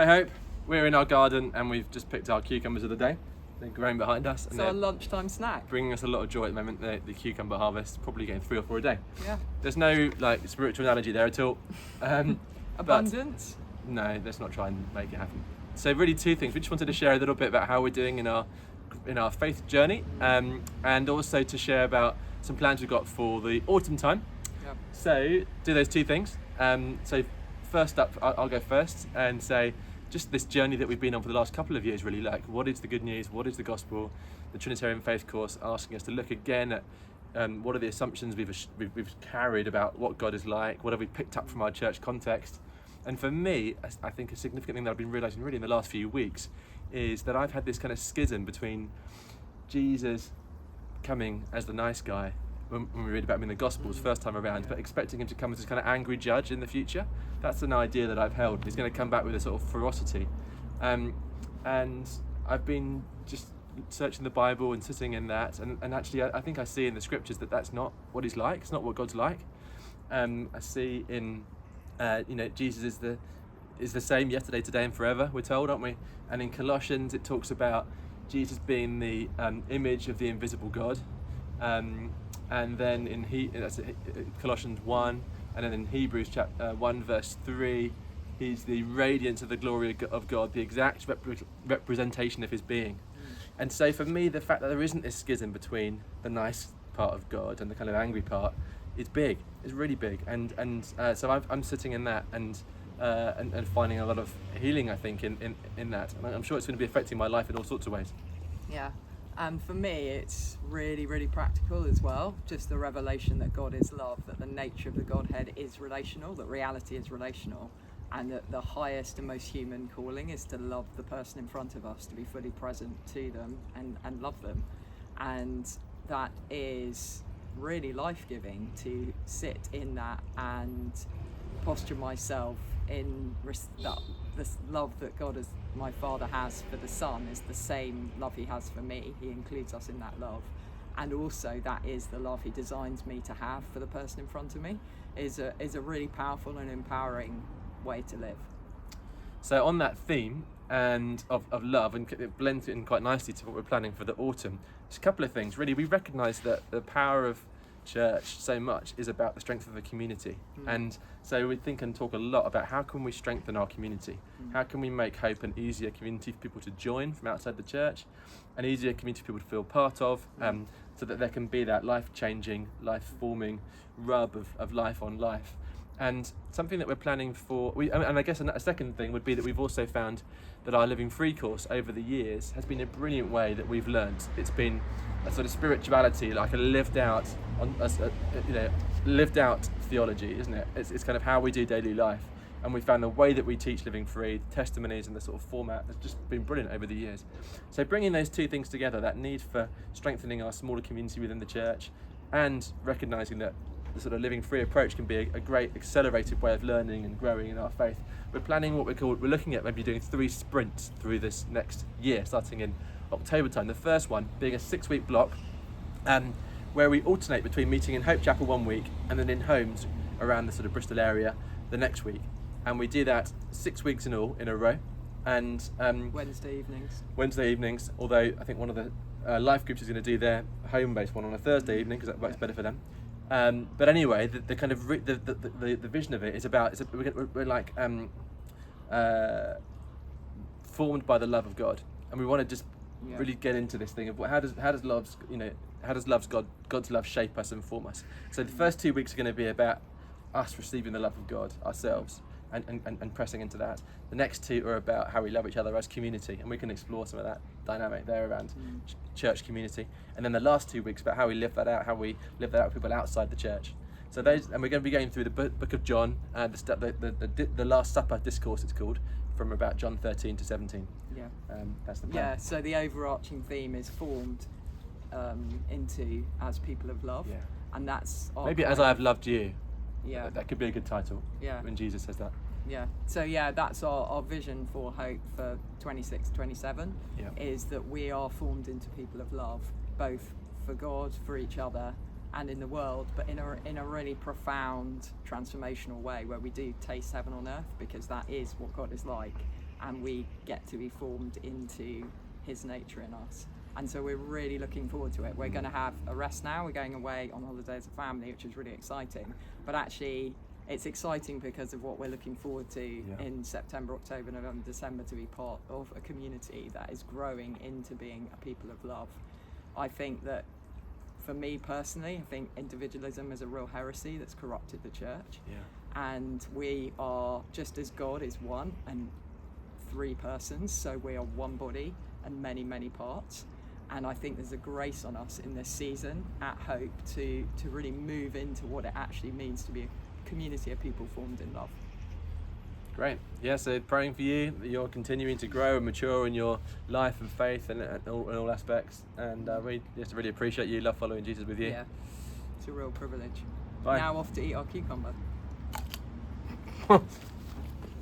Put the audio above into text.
I hope we're in our garden and we've just picked our cucumbers of the day. They're growing behind us and It's our they're lunchtime snack. bringing us a lot of joy at the moment. The cucumber harvest, probably getting 3 or 4 a day. Yeah. There's no like spiritual analogy there at all. But Abundance. no, let's not try and make it happen. So really 2 things. We just wanted to share a little bit about how we're doing in our faith journey, and also to share about some plans we've got for the autumn time. Yep. So do those 2 things. So first up, I'll go first and say just this journey that we've been on for the last couple of years, really, like what is the good news, what is the gospel, the Trinitarian faith course, asking us to look again at what are the assumptions we've carried about what God is like, what have we picked up from our church context. And for me, I think a significant thing that I've been realising really in the last few weeks is that I've had this kind of schism between Jesus coming as the nice guy when we read about him in the Gospels first time around, but expecting him to come as this kind of angry judge in the future. That's an idea that I've held. He's going to come back with a sort of ferocity. And I've been just searching the Bible and sitting in that, and actually I think I see in the scriptures that that's not what he's like. It's not what God's like. I see in Jesus is the same yesterday, today, and forever. We're told, aren't we? And in Colossians, it talks about Jesus being the image of the invisible God. And then in Colossians 1, and then in Hebrews chapter 1 verse 3, he's the radiance of the glory of God, the exact representation of his being. And so for me, the fact that there isn't this schism between the nice part of God and the kind of angry part is big. It's really big. And so I'm sitting in that and finding a lot of healing, I think, in that. And I'm sure it's going to be affecting my life in all sorts of ways. Yeah. And for me, it's really, really practical as well. Just the revelation that God is love, that the nature of the Godhead is relational, that reality is relational, and that the highest and most human calling is to love the person in front of us, to be fully present to them and love them. And that is really life-giving, to sit in that and posture myself in that this love that God, as my Father, has for the Son is the same love he has for me. He includes us in that love, and also that is the love he designs me to have for the person in front of me. Is a really powerful and empowering way to live. So on that theme and of love, and it blends in quite nicely to what we're planning for the autumn, there's a couple of things. Really, we recognise that the power of church so much is about the strength of a community. And so we think and talk a lot about how can we strengthen our community, how can we make Hope an easier community for people to join from outside the church, an easier community for people to feel part of, so that there can be that life-changing, life-forming rub of life on life. And something that we're planning for, and I guess a second thing would be that we've also found that our Living Free course over the years has been a brilliant way that we've learned. It's been a sort of spirituality, like a lived out theology, isn't it? It's kind of how we do daily life. And we found the way that we teach Living Free, testimonies, and the sort of format has just been brilliant over the years. So bringing those 2 things together, that need for strengthening our smaller community within the church, and recognising that the sort of Living Free approach can be a great accelerated way of learning and growing in our faith. We're planning we're looking at maybe doing 3 sprints through this next year, starting in October time. The first one being a 6-week block, where we alternate between meeting in Hope Chapel 1 week and then in homes around the sort of Bristol area the next week. And we do that 6 weeks in all in a row. And Wednesday evenings, although I think one of the life groups is going to do their home-based one on a Thursday evening because that works better for them. But anyway, the kind of the vision of it is about we're like formed by the love of God, and we want to just really get into this thing of how does God's love shape us and form us. So the first 2 weeks are going to be about us receiving the love of God ourselves and pressing into that. The next 2 are about how we love each other as community, and we can explore some of that dynamic there around church community. And then the last 2 weeks about how we live that out with people outside the church. So those, and we're going to be going through the book of John, the Last Supper discourse it's called, from about John 13 to 17. Yeah. That's the plan. Yeah. So the overarching theme is formed into as people of love, and that's maybe as I have loved you. Yeah. That could be a good title. Yeah. When Jesus says that. Yeah. So that's our vision for Hope for 26-27, is that we are formed into people of love, both for God, for each other, and in the world, but in a really profound, transformational way, where we do taste heaven on earth, because that is what God is like. and we get to be formed into his nature in us. And so we're really looking forward to it. We're going to have a rest now. We're going away on holiday as a family, which is really exciting. But actually, it's exciting because of what we're looking forward to in September, October, November, December, to be part of a community that is growing into being a people of love. I think that, for me personally, I think individualism is a real heresy that's corrupted the church. And we are, just as God is one and three persons, so we are one body and many, many parts. And I think there's a grace on us in this season at Hope to really move into what it actually means to be a community of people formed in love. Great. Yeah, so praying for you that you're continuing to grow and mature in your life and faith and in all aspects. And we just really appreciate you. Love following Jesus with you. Yeah, it's a real privilege. Bye. Now off to eat our cucumber.